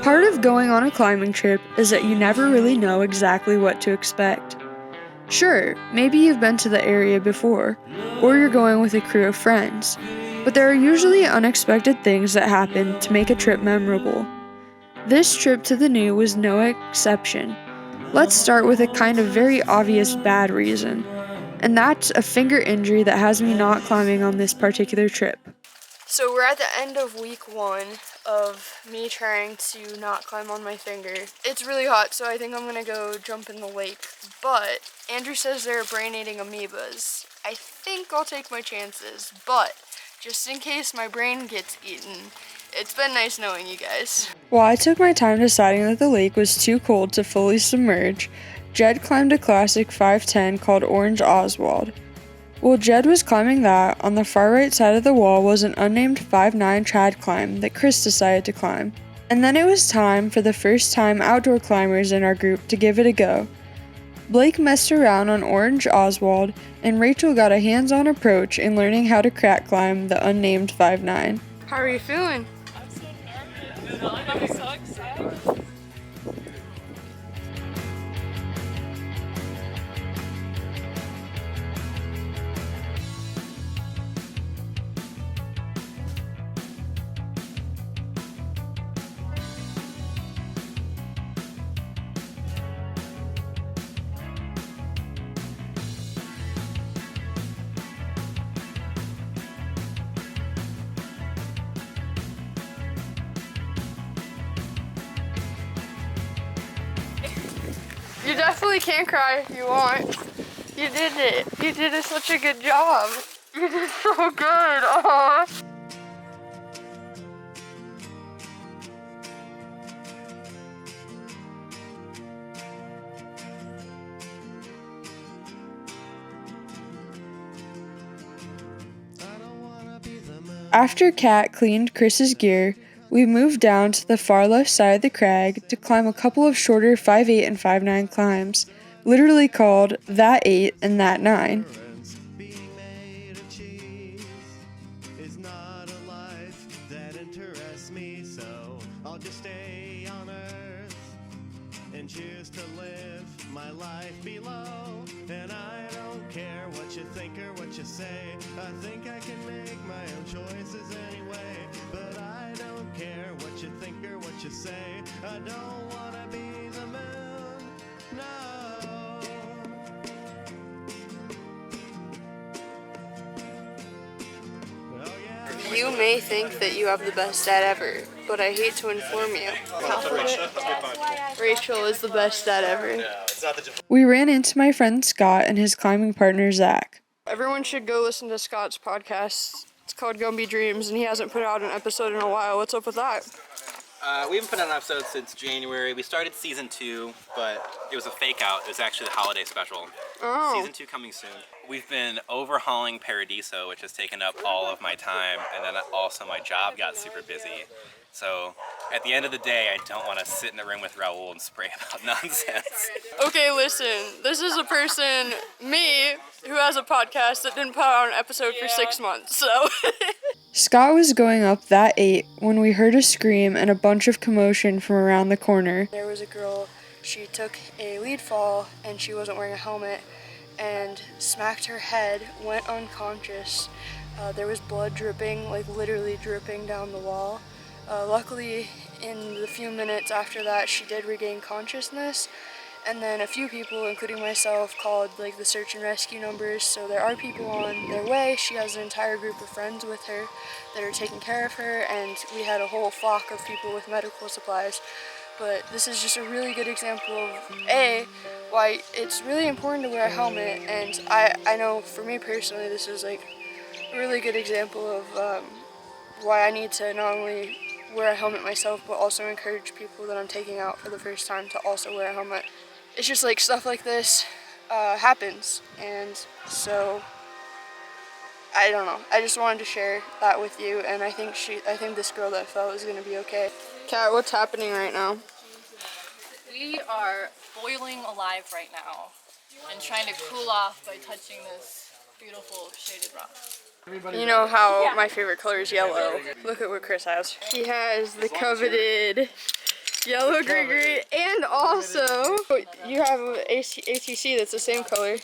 Part of going on a climbing trip is that you never really know exactly what to expect. Sure, maybe you've been to the area before, or you're going with a crew of friends, but there are usually unexpected things that happen to make a trip memorable. This trip to the New was no exception. Let's start with a kind of very obvious bad reason, and that's a finger injury that has me not climbing on this particular trip. So we're at the end of week 1 of me trying to not climb on my finger. It's really hot, so I think I'm gonna go jump in the lake, but Andrew says there are brain-eating amoebas. I think I'll take my chances, but just in case my brain gets eaten, it's been nice knowing you guys. While I took my time deciding that the lake was too cold to fully submerge, Jed climbed a classic 510 called Orange Oswald. While Jed was climbing that, on the far right side of the wall was an unnamed 5'9" trad climb that Chris decided to climb. And then it was time for the first time outdoor climbers in our group to give it a go. Blake messed around on Orange Oswald, and Rachel got a hands-on approach in learning how to crack climb the unnamed 5'9". How are you feeling? I'm so nervous. I'm so excited. You definitely can cry if you want. You did it. You did such a good job. You did so good. Aww. After Kat cleaned Chris's gear, we moved down to the far left side of the crag to climb a couple of shorter 5'8" and 5'9" climbs, literally called That 8 and That 9. Choose to live my life below, and I don't care what you think or what you say. I think I can make my own choices anyway, but I don't care what you think or what you say. I don't wanna be the moon, no. Oh, yeah. You may think that you have the best dad ever, but I hate to inform you. Rachel is the best dad ever. We ran into my friend Scott and his climbing partner Zach. Everyone should go listen to Scott's podcast. It's called Gumby Dreams, and he hasn't put out an episode in a while. What's up with that? We haven't put out an episode since January. We started season 2, but it was a fake out. It was actually the holiday special. Oh. Season 2 coming soon. We've been overhauling Paradiso, which has taken up all of my time, and then also my job got super busy. So at the end of the day, I don't want to sit in a room with Raul and spray about nonsense. Okay, listen. This is a person, me, who has a podcast that didn't put out an episode for 6 months, so. Scott was going up that 8 when we heard a scream and a bunch of commotion from around the corner. There was a girl, she took a lead fall and she wasn't wearing a helmet and smacked her head, went unconscious. There was blood dripping, like literally dripping down the wall. Luckily, in the few minutes after that, she did regain consciousness, and then a few people, including myself, called like the search and rescue numbers, so there are people on their way. She has an entire group of friends with her that are taking care of her, and we had a whole flock of people with medical supplies. But this is just a really good example of why it's really important to wear a helmet, and I know for me personally this is like a really good example of why I need to not only wear a helmet myself, but also encourage people that I'm taking out for the first time to also wear a helmet. It's just like stuff like this happens, and so I don't know. I just wanted to share that with you, and I think this girl that fell is gonna be okay. Kat, what's happening right now? We are boiling alive right now and trying to cool off by touching this beautiful shaded rock. You know how my favorite color is yellow. Look at what Chris has. He has the coveted Yellow, green, and also you have an ATC that's the same color.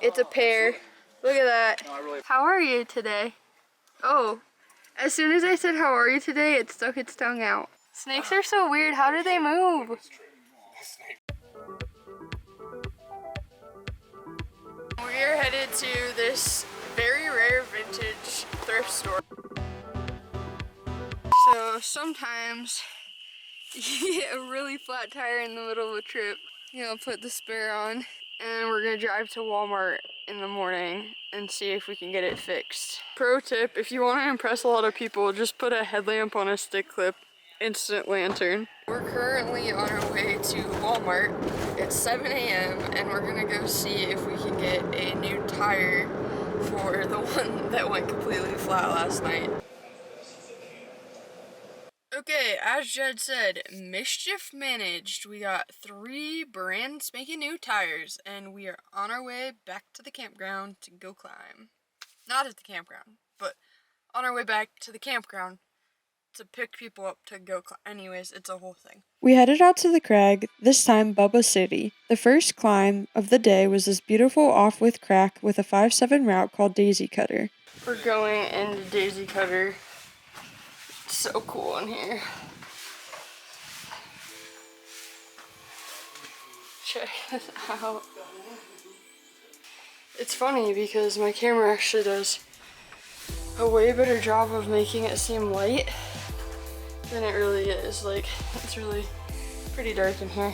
It's a pair. Look at that. How are you today? Oh, as soon as I said how are you today, it stuck its tongue out. Snakes are so weird. How do they move? We're headed to this very rare vintage thrift store. So sometimes you get a really flat tire in the middle of a trip. Put the spare on, and we're gonna drive to Walmart in the morning and see if we can get it fixed. Pro tip, if you want to impress a lot of people, just put a headlamp on a stick clip. Instant lantern. We're currently on our way to Walmart. It's 7 a.m. and we're gonna go see if we can get a new tire for the one that went completely flat last night. Okay, as Jed said, mischief managed. We got 3 brand spanking new tires and we are on our way back to the campground to go climb. Not at the campground, but on our way back to the campground to pick people up to go climb. Anyways, it's a whole thing. We headed out to the crag, this time Bubba City. The first climb of the day was this beautiful off-width crack with a 5-7 route called Daisy Cutter. We're going into Daisy Cutter. It's so cool in here. Check this out. It's funny because my camera actually does a way better job of making it seem light than it really is. Like, it's really pretty dark in here.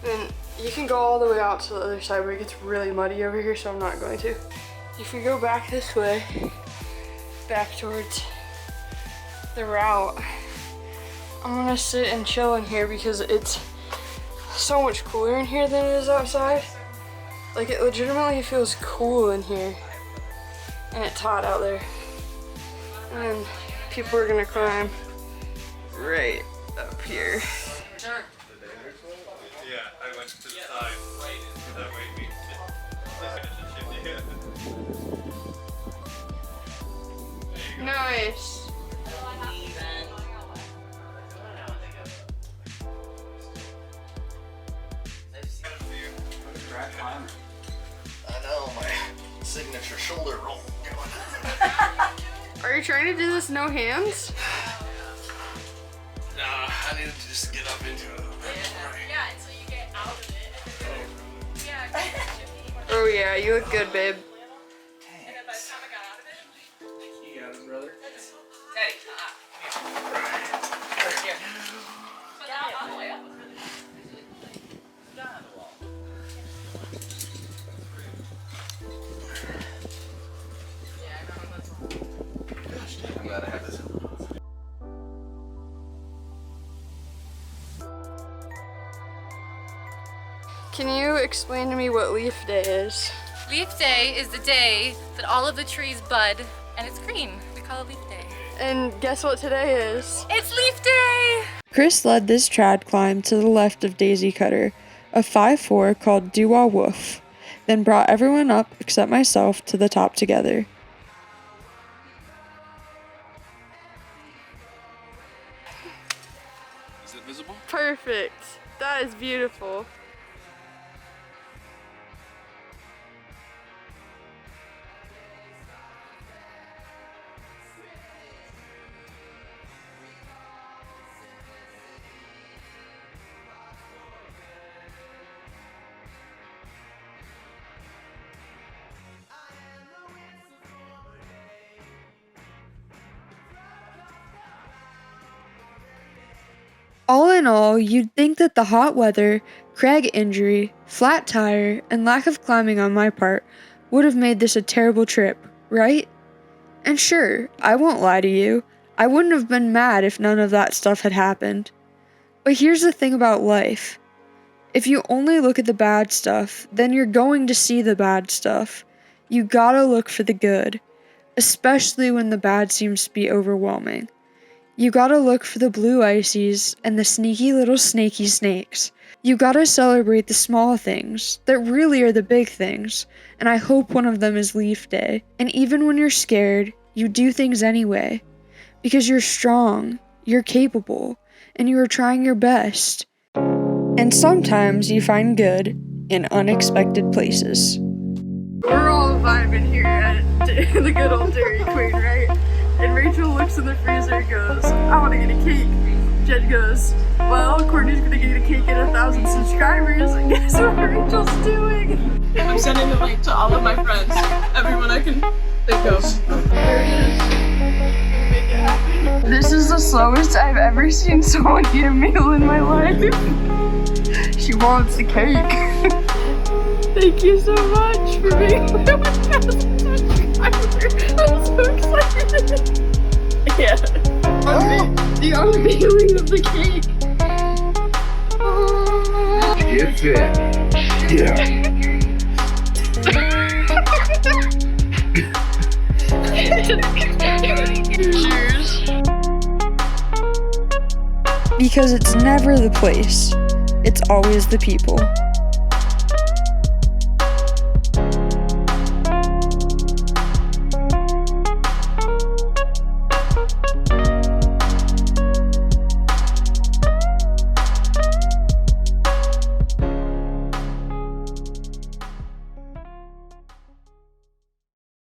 And you can go all the way out to the other side, but it gets really muddy over here, so I'm not going to. If we go back this way, back towards the route, I'm gonna sit and chill in here because it's so much cooler in here than it is outside. Like, it legitimately feels cool in here. And it's hot out there. And people are gonna climb right up here. Yeah, I went to the side. That way we Nice. I know, my signature shoulder roll going. Are you trying to do this no hands? Nah, I needed to just get up into it. Yeah, until you get out of it. Yeah. Oh yeah, you look good, babe. And then by the time I got out of it, You got it, brother. Teddy, but now on the way up. I'm glad I have this. Can you explain to me what Leaf Day is? Leaf Day is the day that all of the trees bud and it's green. We call it Leaf Day. And guess what today is? It's Leaf Day! Chris led this trad climb to the left of Daisy Cutter, a 5-4 called Doo-Wah Woof, then brought everyone up except myself to the top together. Is it visible? Perfect. That is beautiful. All in all, you'd think that the hot weather, crag injury, flat tire, and lack of climbing on my part would have made this a terrible trip, right? And sure, I won't lie to you, I wouldn't have been mad if none of that stuff had happened. But here's the thing about life. If you only look at the bad stuff, then you're going to see the bad stuff. You gotta look for the good, especially when the bad seems to be overwhelming. You gotta look for the blue ices and the sneaky little snaky snakes. You gotta celebrate the small things that really are the big things, and I hope one of them is Leaf Day. And even when you're scared, you do things anyway. Because you're strong, you're capable, and you are trying your best. And sometimes you find good in unexpected places. We're all vibing here at the good old Dairy Queen, right? And Rachel looks in the freezer and goes, I want to get a cake. Jen goes, well, Courtney's gonna get a cake at 1,000 subscribers. And guess what Rachel's doing? I'm sending the link to all of my friends, everyone I can think of. This is the slowest I've ever seen someone eat a meal in my life. She wants the cake. Thank you so much for being my 1,000 subscriber. I'm so excited. Yeah. The unveiling of the cake. Get it. Yeah. Cheers. Because it's never the place, it's always the people.